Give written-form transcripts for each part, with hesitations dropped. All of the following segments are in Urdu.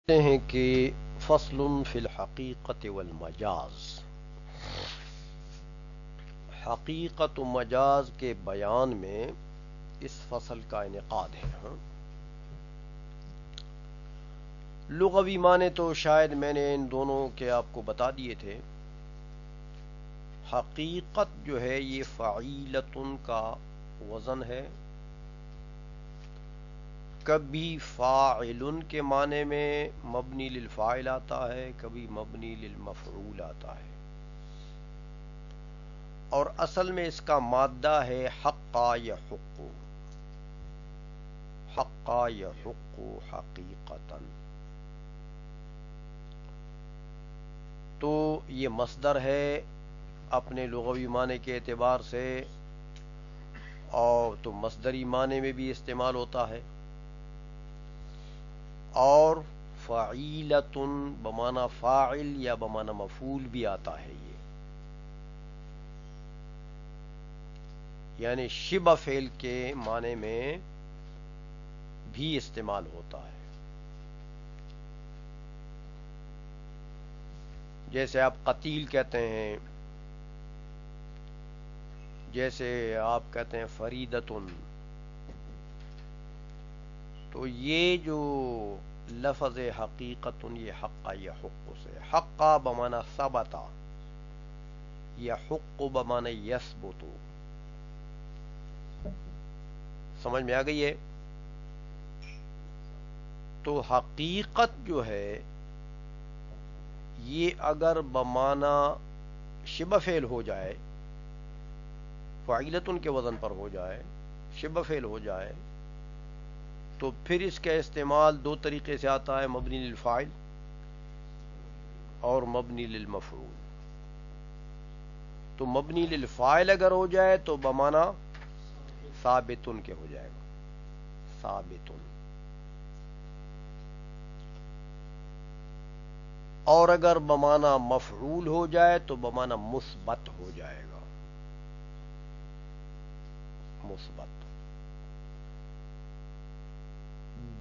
کہتے ہیں کہ فصل فی الحقیقت والمجاز، حقیقت و مجاز کے بیان میں اس فصل کا انعقاد ہے۔ لغوی معنی تو شاید میں نے ان دونوں کے آپ کو بتا دیے تھے۔ حقیقت جو ہے یہ فعیلتن کا وزن ہے، کبھی فاعل کے معنی میں مبنی للفاعل آتا ہے، کبھی مبنی للمفعول آتا ہے، اور اصل میں اس کا مادہ ہے حقا یحق، حقا یحق حقیقتاً۔ تو یہ مصدر ہے اپنے لغوی معنی کے اعتبار سے، اور تو مصدری معنی میں بھی استعمال ہوتا ہے، اور فعیلتن بمعنی فاعل یا بمعنی مفعول بھی آتا ہے، یعنی شبہ فعل کے معنی میں بھی استعمال ہوتا ہے۔ جیسے آپ قتیل کہتے ہیں، جیسے آپ کہتے ہیں فریدتن، تو یہ جو لفظ حقیقتن یہ حقا یحق سے، حقا بمعنی ثبتا، یحق بمعنی یثبت، سمجھ میں آ گئی ہے؟ تو حقیقت جو ہے یہ اگر بمعنی شبہ فعل ہو جائے، فعیلتن کے وزن پر ہو جائے، شبہ فعل ہو جائے، تو پھر اس کا استعمال دو طریقے سے آتا ہے، مبنی للفاعل اور مبنی للمفعول۔ تو مبنی للفاعل اگر ہو جائے تو بمعنی ثابتن کے ہو جائے گا، ثابتن، اور اگر بمعنی مفعول ہو جائے تو بمعنی مثبت ہو جائے گا، مثبت۔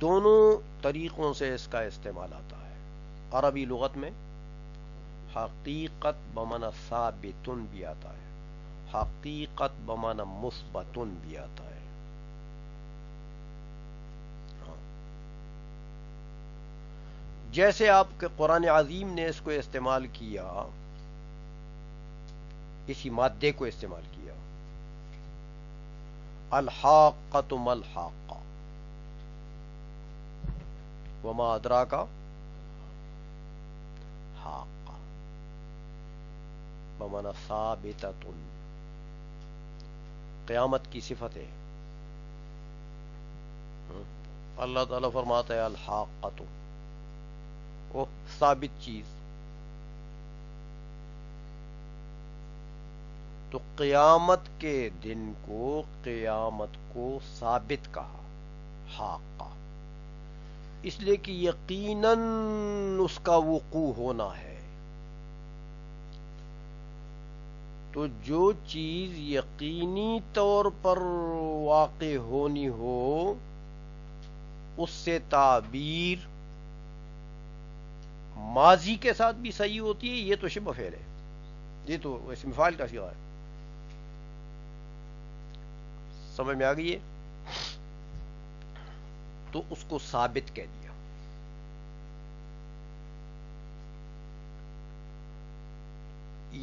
دونوں طریقوں سے اس کا استعمال آتا ہے۔ عربی لغت میں حقیقت بمعنی ثابتن بھی آتا ہے، حقیقت بمعنی مثبتن بھی آتا ہے۔ جیسے آپ کے قرآن عظیم نے اس کو استعمال کیا، اسی مادے کو استعمال کیا، الحاقۃ ما الحاقہ وما ادراک حاقہ بمعنی ثابتۃ، قیامت کی صفت ہے۔ اللہ تعالیٰ فرماتا ہے الحاقۃ، وہ ثابت چیز۔ تو قیامت کے دن کو، قیامت کو ثابت کہا حاقہ، اس لیے کہ یقیناً اس کا وقوع ہونا ہے۔ تو جو چیز یقینی طور پر واقع ہونی ہو، اس سے تعبیر ماضی کے ساتھ بھی صحیح ہوتی ہے، یہ تو شبہ فعل ہے، یہ تو اسم فاعل کا صیغہ ہے۔ سمجھ میں آ گئی ہے؟ تو اس کو ثابت کہہ دیا۔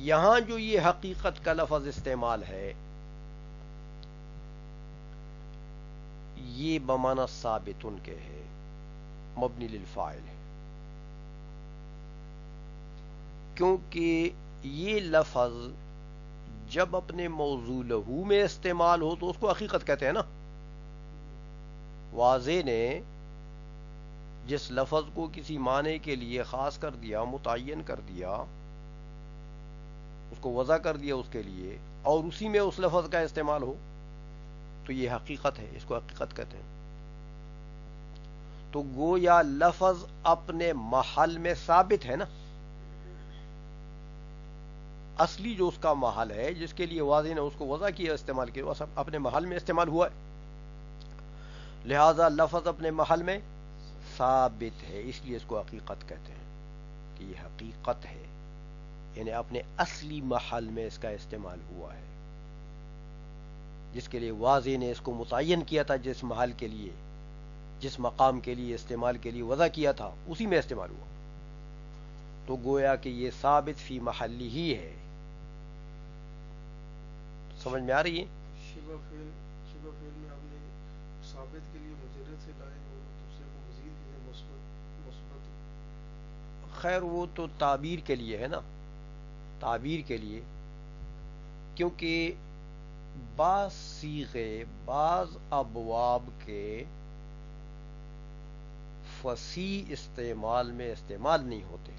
یہاں جو یہ حقیقت کا لفظ استعمال ہے، یہ بمعنی ثابتن کے ہے، مبنی للفاعل ہے، کیونکہ یہ لفظ جب اپنے موضوع لہو میں استعمال ہو تو اس کو حقیقت کہتے ہیں نا۔ واضح نے جس لفظ کو کسی معنی کے لیے خاص کر دیا، متعین کر دیا، اس کو وضع کر دیا اس کے لیے، اور اسی میں اس لفظ کا استعمال ہو، تو یہ حقیقت ہے، اس کو حقیقت کہتے ہیں۔ تو گویا لفظ اپنے محل میں ثابت ہے نا، اصلی جو اس کا محل ہے، جس کے لیے واضح نے اس کو وضع کیا، استعمال کیا، وہ سب اپنے محل میں استعمال ہوا ہے، لہذا لفظ اپنے محل میں ثابت ہے، اس لیے اس کو حقیقت کہتے ہیں کہ یہ حقیقت ہے، یعنی اپنے اصلی محل میں اس کا استعمال ہوا ہے، جس کے لیے واضح نے اس کو متعین کیا تھا، جس محل کے لیے، جس مقام کے لیے استعمال کے لیے وضع کیا تھا، اسی میں استعمال ہوا، تو گویا کہ یہ ثابت فی محلی ہی ہے۔ سمجھ میں آ رہی ہے؟ شبہ فعل میں آپ نے ثابت کے لیے مجرد سے لائے اور دوسرے کو مزید کے لیے مثبت۔ خیر وہ تو تعبیر کے لیے ہے نا، تعبیر کے لیے، کیونکہ بعض صیغے بعض ابواب کے فصیح استعمال میں استعمال نہیں ہوتے،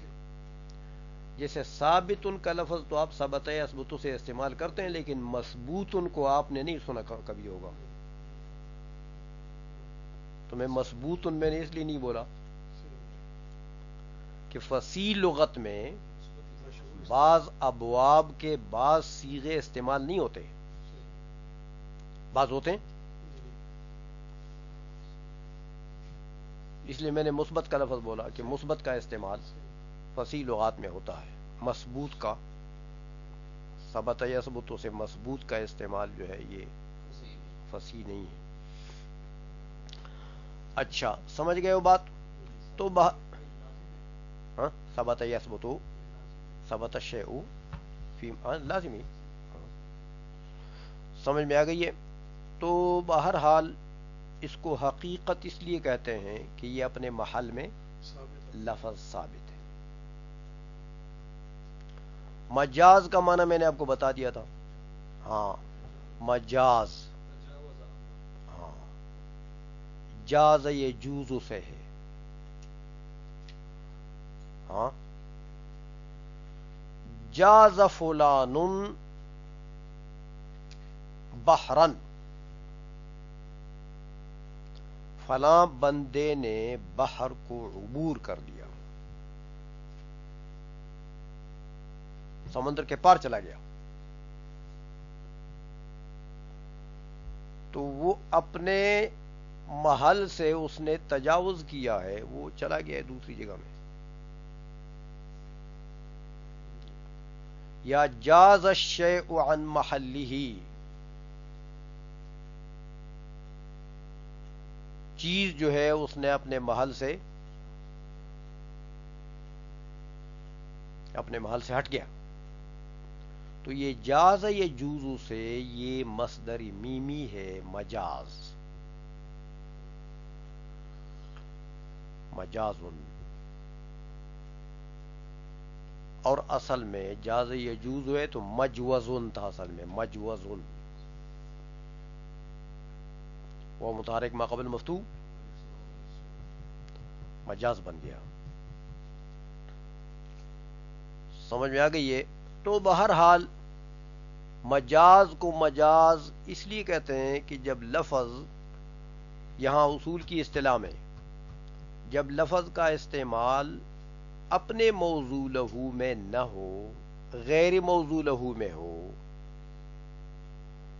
جیسے ثابت ان کا لفظ تو آپ ثبت یثبت سے استعمال کرتے ہیں، لیکن مثبوت ان کو آپ نے نہیں سنا کبھی ہوگا، تو میں مثبوت ان میں نے اس لیے نہیں بولا کہ فصیح لغت میں بعض ابواب کے بعض صیغے استعمال نہیں ہوتے، بعض ہوتے ہیں، اس لیے میں نے مثبت کا لفظ بولا کہ مثبت کا استعمال فصیح لغات میں ہوتا ہے، مثبوت کا ثبت یثبت سے مثبوت کا استعمال جو ہے یہ فصیح نہیں ہے۔ اچھا سمجھ گئے وہ بات؟ تو ہاں ثبت یثبت ثبت الشیء فی لازمی، سمجھ میں آ گئی ہے؟ تو بہرحال اس کو حقیقت اس لیے کہتے ہیں کہ یہ اپنے محل میں لفظ ثابت ہے۔ مجاز کا معنی میں نے آپ کو بتا دیا تھا، ہاں مجاز، ہاں جاز یہ جوز سے ہے، ہاں جاز فلان بحرن، فلاں بندے نے بحر کو عبور کر لیا، سمندر کے پار چلا گیا، تو وہ اپنے محل سے اس نے تجاوز کیا ہے، وہ چلا گیا ہے دوسری جگہ میں۔ یا جاز الشیء عن محلہ، چیز جو ہے اس نے اپنے محل سے ہٹ گیا، تو یہ جاز یہ جوزو سے یہ مصدر میمی ہے، مجاز، مجازن، اور اصل میں جاز یجوز ہے تو مجوزن تھا، اصل میں مجوزن، وہ متحرک ما قبل مفتوح مجاز بن گیا، سمجھ میں آ گئی ہے؟ تو بہرحال مجاز کو مجاز اس لیے کہتے ہیں کہ جب لفظ، یہاں اصول کی اصطلاح میں جب لفظ کا استعمال اپنے موضوع لہو میں نہ ہو، غیر موضوع لہو میں ہو،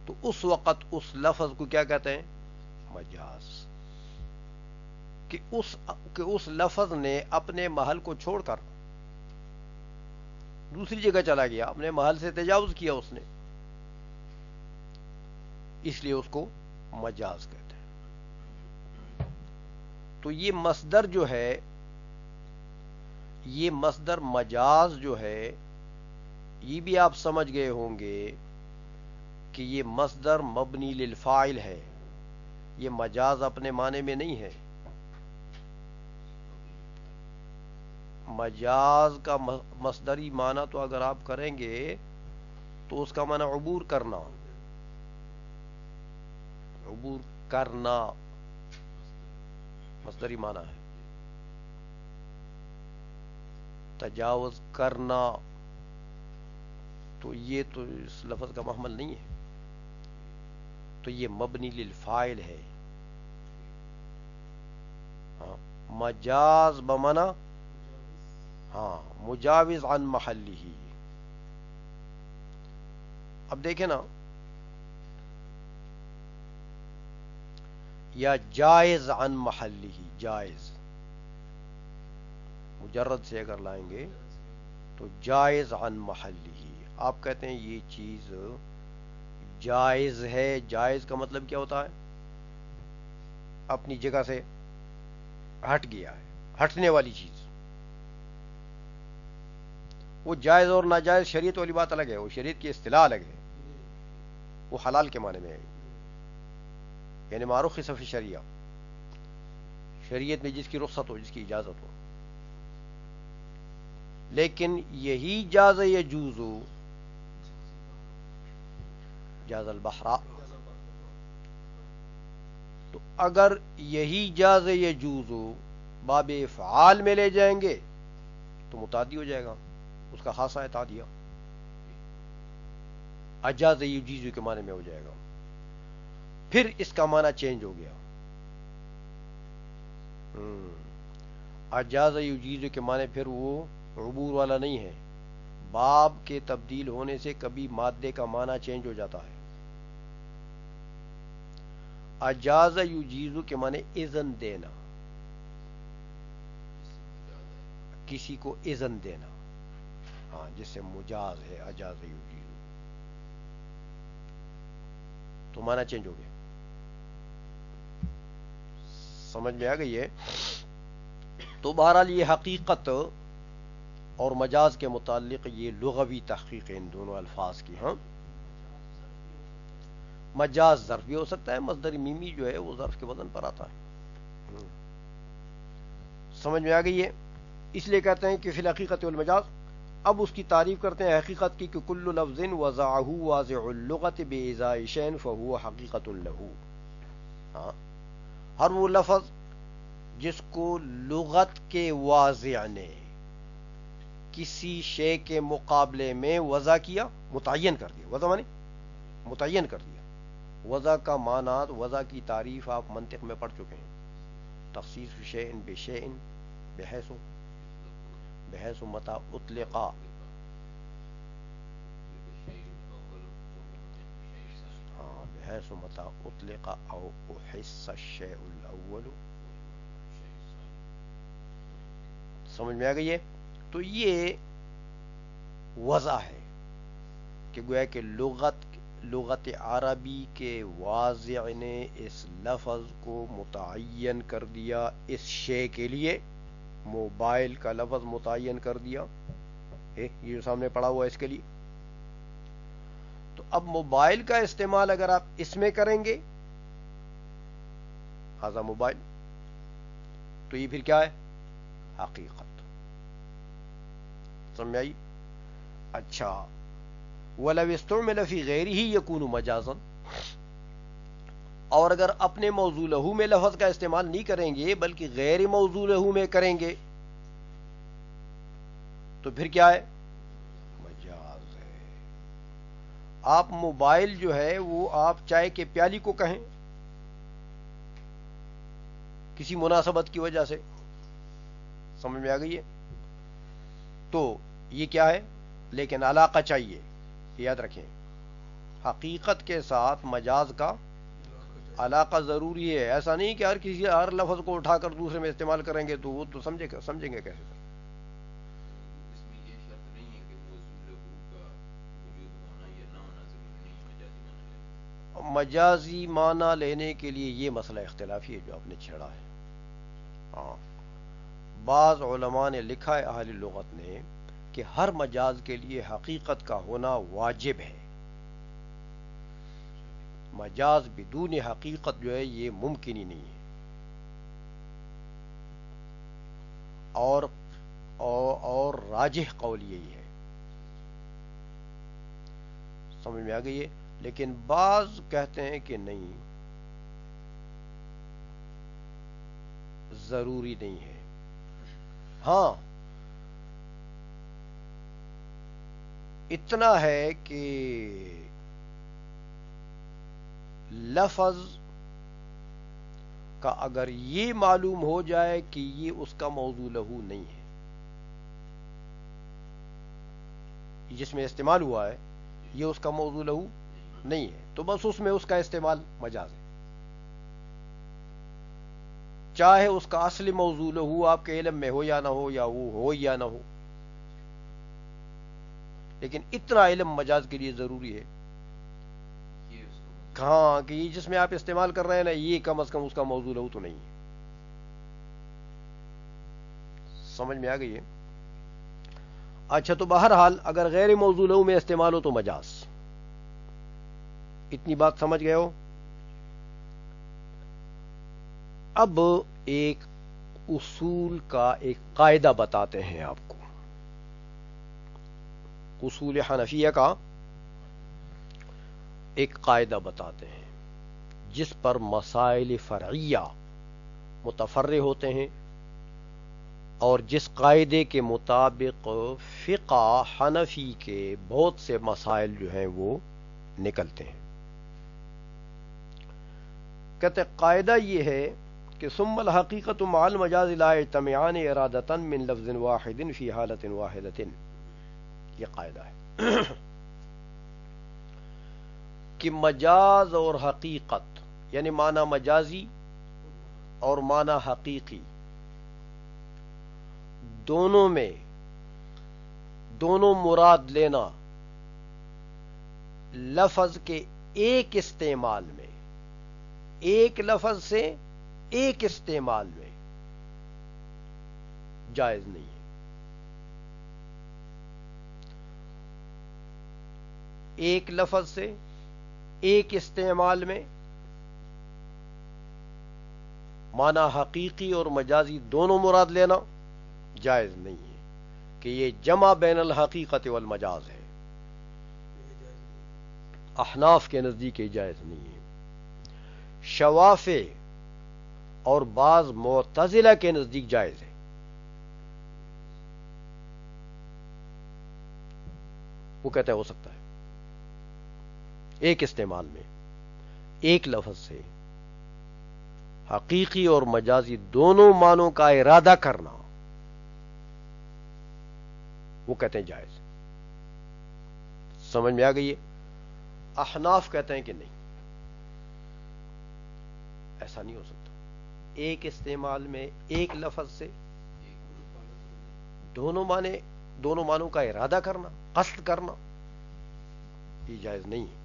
تو اس وقت اس لفظ کو کیا کہتے ہیں؟ مجاز، کہ اس لفظ نے اپنے محل کو چھوڑ کر دوسری جگہ چلا گیا، اپنے محل سے تجاوز کیا اس نے، اس لیے اس کو مجاز کہتے ہیں۔ تو یہ مصدر جو ہے، یہ مصدر مجاز جو ہے، یہ بھی آپ سمجھ گئے ہوں گے کہ یہ مصدر مبنی للفاعل ہے، یہ مجاز اپنے معنی میں نہیں ہے، مجاز کا مصدری معنی تو اگر آپ کریں گے تو اس کا معنی عبور کرنا، عبور کرنا مصدری معنی ہے، تجاوز کرنا، تو یہ تو اس لفظ کا محمل نہیں ہے، تو یہ مبنی للفاعل ہے، ہاں مجاز بمعنی ہاں مجاوز عن محلہ۔ اب دیکھیں نا، یا جائز عن محلہ، جائز مجرد سے اگر لائیں گے تو جائز عن محلی، آپ کہتے ہیں یہ چیز جائز ہے. جائز کا مطلب کیا ہوتا ہے؟ اپنی جگہ سے ہٹ گیا ہے، ہٹنے والی چیز. وہ جائز اور ناجائز شریعت والی بات الگ ہے، وہ شریعت کی اصطلاح الگ ہے. وہ حلال کے معنی میں ہے، یعنی معروف خصف شریعہ، شریعت میں جس کی رخصت ہو، جس کی اجازت ہو. لیکن یہی جاز یجوز، جاز البحر، تو اگر یہی جاز یجوز باب افعال میں لے جائیں گے تو متعدی ہو جائے گا، اس کا خاصہ ہے تعدیہ. اجاز یجیز کے معنی میں ہو جائے گا، پھر اس کا معنی چینج ہو گیا. اجاز یجیز کے معنی پھر وہ عبور والا نہیں ہے. باب کے تبدیل ہونے سے کبھی مادے کا معنی چینج ہو جاتا ہے. اجاز یجیز کے معنی اذن دینا، کسی کو اذن دینا، ہاں، جس سے مجاز ہے اجاز یجیز، تو معنی چینج ہو گیا. سمجھ میں آ گئی ہے؟ تو بہرحال یہ حقیقت اور مجاز کے متعلق یہ لغوی تحقیق ان دونوں الفاظ کی. ہاں، مجاز ظرف بھی ہو سکتا ہے، مصدر میمی جو ہے وہ ظرف کے وزن پر آتا ہے. سمجھ میں آ گئی ہے؟ اس لیے کہتے ہیں کہ فی الحقیقت والمجاز. اب اس کی تعریف کرتے ہیں حقیقت کی کہ کل لفظ وضعہ واضع اللغت بإزاء شیء فهو حقیقت له. ہاں، ہر وہ لفظ جس کو لغت کے واضع نے کسی شے کے مقابلے میں وضع کیا، متعین کر دیا. وضع معنی متعین کر دیا. وضع کا معنی، وضع کی تعریف آپ منطق میں پڑھ چکے ہیں. تخصیص شیء بشیء بحیث متى اطلق، بحيث متى اطلق او احس الشيء الاول. سمجھ میں آ گئی ہے؟ تو یہ وضع ہے کہ گویا کہ لغت عربی کے واضع نے اس لفظ کو متعین کر دیا اس شے کے لیے. موبائل کا لفظ متعین کر دیا، یہ جو سامنے پڑا ہوا ہے اس کے لیے. تو اب موبائل کا استعمال اگر آپ اس میں کریں گے، ہذا موبائل، تو یہ پھر کیا ہے؟ حقیقت. سمجھ آئی؟ اچھا، وَلَوِ اسْتُعْمِلَ فِي غَيْرِهِ يَكُونُ مَجَازًا، اور اگر اپنے موضوع لہو میں لفظ کا استعمال نہیں کریں گے بلکہ غیر موضوع لہو میں کریں گے تو پھر کیا ہے؟ مجاز ہے. آپ موبائل جو ہے وہ آپ چائے کے پیالی کو کہیں کسی مناسبت کی وجہ سے، سمجھ میں آ گئی ہے؟ تو یہ کیا ہے؟ لیکن علاقہ چاہیے، یاد رکھیں، حقیقت کے ساتھ مجاز کا علاقہ ضروری ہے. ایسا نہیں کہ ہر لفظ کو اٹھا کر دوسرے میں استعمال کریں گے تو وہ تو سمجھیں گے کیسے. اس میں یہ شرط نہیں ہے کہ موضوع لہو کا وجود ہونا یا نہ ہونا ضروری نہیں ہے مجازی معنی. مجازی معنی لینے کے لیے یہ مسئلہ اختلافی ہے جو آپ نے چھیڑا ہے. ہاں، بعض علماء نے لکھا ہے، اہل لغت نے، کہ ہر مجاز کے لیے حقیقت کا ہونا واجب ہے. مجاز بدون حقیقت جو ہے یہ ممکن ہی نہیں ہے. اور راجح قول یہی ہے. سمجھ میں آ گئی ہے؟ لیکن بعض کہتے ہیں کہ نہیں، ضروری نہیں ہے. ہاں، اتنا ہے کہ لفظ کا اگر یہ معلوم ہو جائے کہ یہ اس کا موضوع لہو نہیں ہے، جس میں استعمال ہوا ہے یہ اس کا موضوع لہو نہیں ہے، تو بس اس میں اس کا استعمال مجاز ہے. چاہے اس کا اصل موضوع ہو آپ کے علم میں ہو یا نہ ہو، یا وہ ہو یا نہ ہو، لیکن اتنا علم مجاز کے لیے ضروری ہے یہ اس کو ہاں کہ یہ جس میں آپ استعمال کر رہے ہیں نا، یہ کم از کم اس کا موضوع ہو تو نہیں ہے۔ سمجھ میں آ گئی ہے؟ اچھا، تو بہرحال اگر غیر موضوع لہو میں استعمال ہو تو مجاز، اتنی بات سمجھ گئے ہو؟ اب ایک اصول کا ایک قاعدہ بتاتے ہیں آپ کو، اصول حنفیہ کا ایک قاعدہ بتاتے ہیں جس پر مسائل فرعیہ متفرع ہوتے ہیں، اور جس قاعدے کے مطابق فقہ حنفی کے بہت سے مسائل جو ہیں وہ نکلتے ہیں۔ کہتے قاعدہ یہ ہے کہ ثم الحقیقت مع المجاز لا یجتمعان ارادۃ من لفظ واحد فی حالۃ واحدۃ، یہ قاعدہ ہے کہ مجاز اور حقیقت یعنی معنی مجازی اور معنی حقیقی دونوں میں دونوں مراد لینا لفظ کے ایک استعمال میں، ایک لفظ سے ایک استعمال میں جائز نہیں ہے۔ ایک لفظ سے ایک استعمال میں معنی حقیقی اور مجازی دونوں مراد لینا جائز نہیں ہے، کہ یہ جمع بین الحقیقت والمجاز ہے۔ احناف کے نزدیک یہ جائز نہیں ہے، شوافع اور بعض معتزلہ کے نزدیک جائز ہے۔ وہ کہتے ہیں ہو سکتا ہے ایک استعمال میں ایک لفظ سے حقیقی اور مجازی دونوں معنوں کا ارادہ کرنا، وہ کہتے ہیں جائز۔ سمجھ میں آ گئی ہے؟ احناف کہتے ہیں کہ نہیں، ایسا نہیں ہو سکتا، ایک استعمال میں ایک لفظ سے دونوں معنوں کا ارادہ کرنا، قصد کرنا، یہ جائز نہیں ہے۔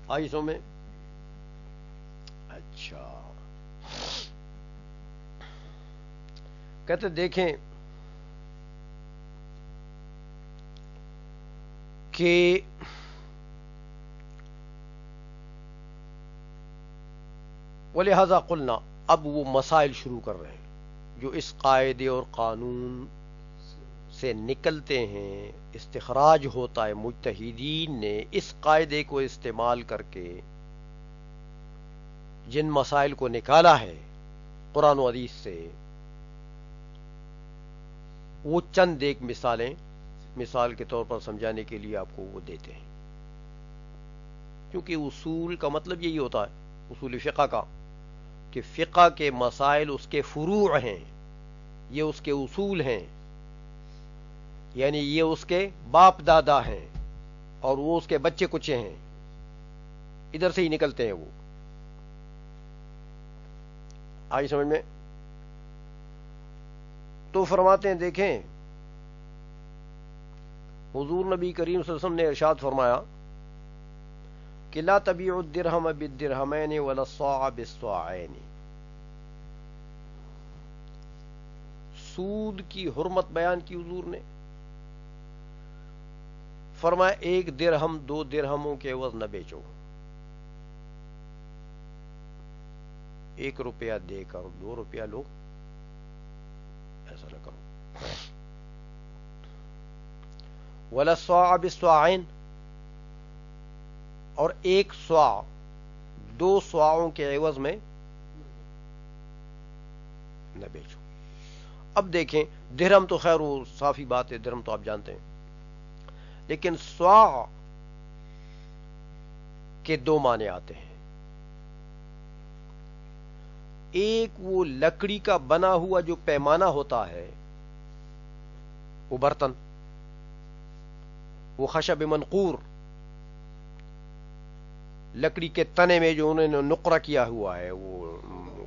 آئی سو میں؟ اچھا، کہتے دیکھیں کہ وَلِهَذَا قُلْنَا، اب وہ مسائل شروع کر رہے ہیں جو اس قاعدے اور قانون سے نکلتے ہیں، استخراج ہوتا ہے مجتہدین نے اس قاعدے کو استعمال کر کے جن مسائل کو نکالا ہے قرآن و حدیث سے، وہ چند ایک مثالیں مثال کے طور پر سمجھانے کے لیے آپ کو وہ دیتے ہیں، کیونکہ اصول کا مطلب یہی ہوتا ہے اصول فقہ کا، کہ فقہ کے مسائل اس کے فروع ہیں، یہ اس کے اصول ہیں، یعنی یہ اس کے باپ دادا ہیں اور وہ اس کے بچے کچے ہیں، ادھر سے ہی نکلتے ہیں وہ۔ آئی سمجھ میں؟ تو فرماتے ہیں دیکھیں حضور نبی کریم صلی اللہ علیہ وسلم نے ارشاد فرمایا کہ لا تبیع الدرہم بالدرہمین ولا الصاع بالصاعین، سود کی حرمت بیان کی حضور نے، فرمایا ایک درہم دو درہموں کے عوض نہ بیچو، ایک روپیہ دے کر 2 روپیہ لو، ایسا نہ کرو۔ ولا الصاع بالصاعین، اور ایک صاع 2 صاعوں کے عوض میں نہ بیچو۔ اب دیکھیں درہم تو خیر وہ صافی بات ہے، درہم تو آپ جانتے ہیں، لیکن صاع کے 2 معنی آتے ہیں، ایک وہ لکڑی کا بنا ہوا جو پیمانہ ہوتا ہے، وہ برتن، وہ خشب منقور، لکڑی کے تنے میں جو انہوں نے نقرہ کیا ہوا ہے، وہ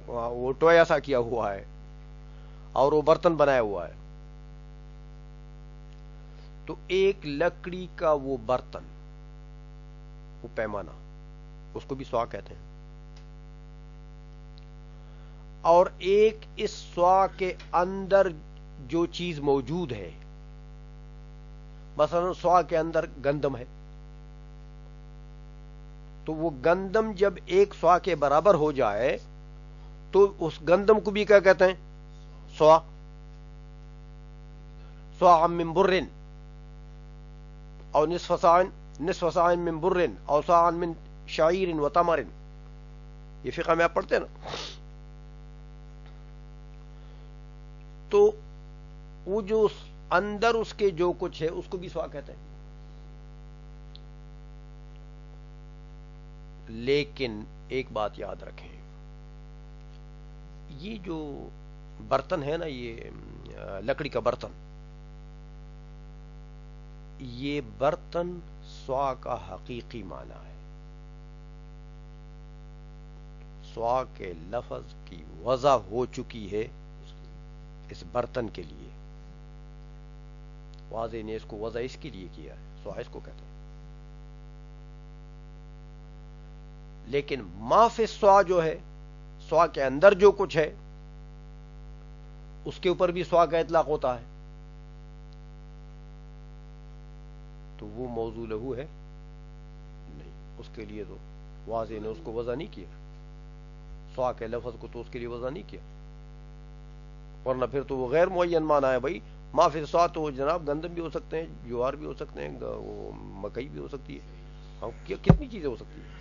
وہ ٹویا سا کیا ہوا ہے اور وہ برتن بنایا ہوا ہے، تو ایک لکڑی کا وہ برتن، وہ پیمانہ، اس کو بھی سوا کہتے ہیں، اور ایک اس سوا کے اندر جو چیز موجود ہے، مثلا سوا کے اندر گندم ہے، تو وہ گندم جب ایک سوا کے برابر ہو جائے تو اس گندم کو بھی کیا کہتے ہیں؟ سوا. سوا من برن او نصف ساع من برن او ساع من شعیر و تمر، یہ فقہ میں آپ پڑھتے ہیں نا. تو وہ جو اندر اس کے جو کچھ ہے اس کو بھی سوا کہتے ہیں. لیکن ایک بات یاد رکھیں، یہ جو برتن ہے نا، یہ لکڑی کا برتن، یہ برتن سوا کا حقیقی معنی ہے. سوا کے لفظ کی وضع ہو چکی ہے اس برتن کے لیے، واضح نے اس کو وضع اس کے لیے کیا ہے، سوا اس کو کہتے ہیں. لیکن ما فی السوا جو ہے، سوا کے اندر جو کچھ ہے، اس کے اوپر بھی سوا کا اطلاق ہوتا ہے. تو وہ موضوع لہو ہے نہیں، اس کے لیے تو واضح نے اس کو وضع نہیں کیا، سوا کے لفظ کو تو اس کے لیے وضع نہیں کیا، ورنہ پھر تو وہ غیر معین معنی ہے. بھائی ما فی السوا تو جناب گندم بھی ہو سکتے ہیں، جوار بھی ہو سکتے ہیں، وہ مکئی بھی ہو سکتی ہے، کتنی چیزیں ہو سکتی ہیں.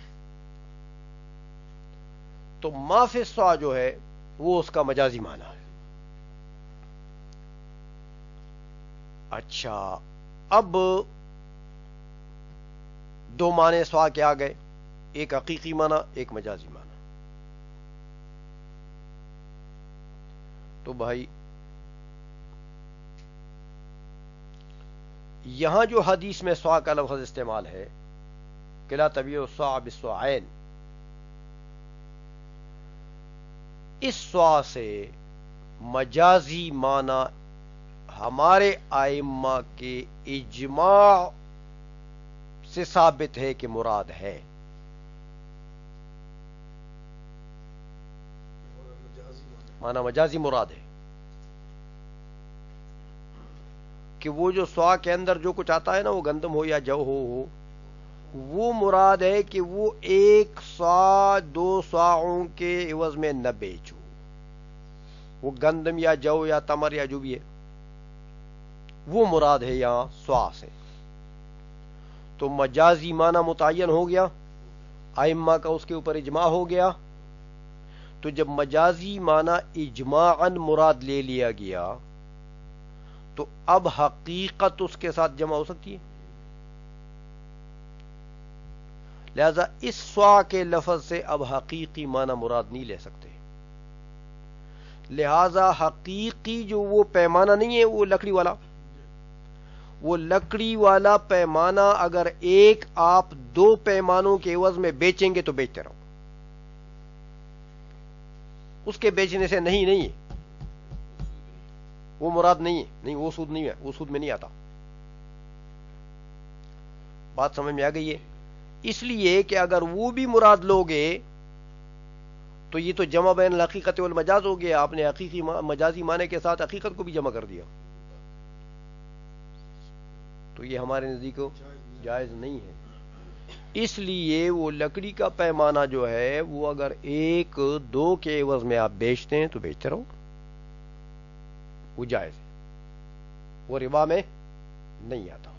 تو ما فی السوا جو ہے وہ اس کا مجازی معنی ہے. اچھا، اب دو معنی سوا کے آ گئے، ایک حقیقی معنی، ایک مجازی معنی. تو بھائی یہاں جو حدیث میں سوا کا لفظ استعمال ہے کہ لا تبیع السوا بالسوعین، اس سوا سے مجازی معنی ہمارے ائمہ کے اجماع سے ثابت ہے کہ مراد ہے. معنی مجازی مراد ہے کہ وہ جو سوا کے اندر جو کچھ آتا ہے نا، وہ گندم ہو یا جو ہو، وہ مراد ہے کہ وہ ایک سا دو ساؤں کے عوض میں نہ بیچو. وہ گندم یا جو یا تمر یا جو بھی ہے، وہ مراد ہے یہاں سوا سے. تو مجازی معنی متعین ہو گیا، ائمہ کا اس کے اوپر اجماع ہو گیا. تو جب مجازی معنی اجماعاً مراد لے لیا گیا تو اب حقیقت اس کے ساتھ جمع ہو سکتی ہے. لہذا اس سوا کے لفظ سے اب حقیقی معنی مراد نہیں لے سکتے. لہذا حقیقی جو وہ پیمانہ نہیں ہے، وہ لکڑی والا، وہ لکڑی والا پیمانہ اگر ایک آپ دو پیمانوں کے عوض میں بیچیں گے تو بیچتے رہو، اس کے بیچنے سے نہیں ہے، وہ مراد نہیں ہے، نہیں وہ سود نہیں ہے، وہ سود میں نہیں آتا. بات سمجھ میں آ گئی ہے؟ اس لیے کہ اگر وہ بھی مراد لوگے تو یہ تو جمع بین الحقیقت والمجاز ہو گیا. آپ نے حقیقی مجازی معنی کے ساتھ حقیقت کو بھی جمع کر دیا، تو یہ ہمارے نزدیک جائز نہیں ہے. اس لیے وہ لکڑی کا پیمانہ جو ہے وہ اگر ایک دو کے عوض میں آپ بیچتے ہیں تو بیچتے رہو، وہ جائز ہے، وہ ربا میں نہیں آتا.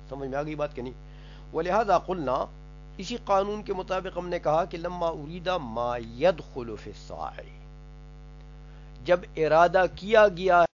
سمجھ میں آ گئی بات کہ نہیں؟ ولہذا قلنا، اسی قانون کے مطابق ہم نے کہا کہ لما اریدا ما يدخل فی السواع، جب ارادہ کیا گیا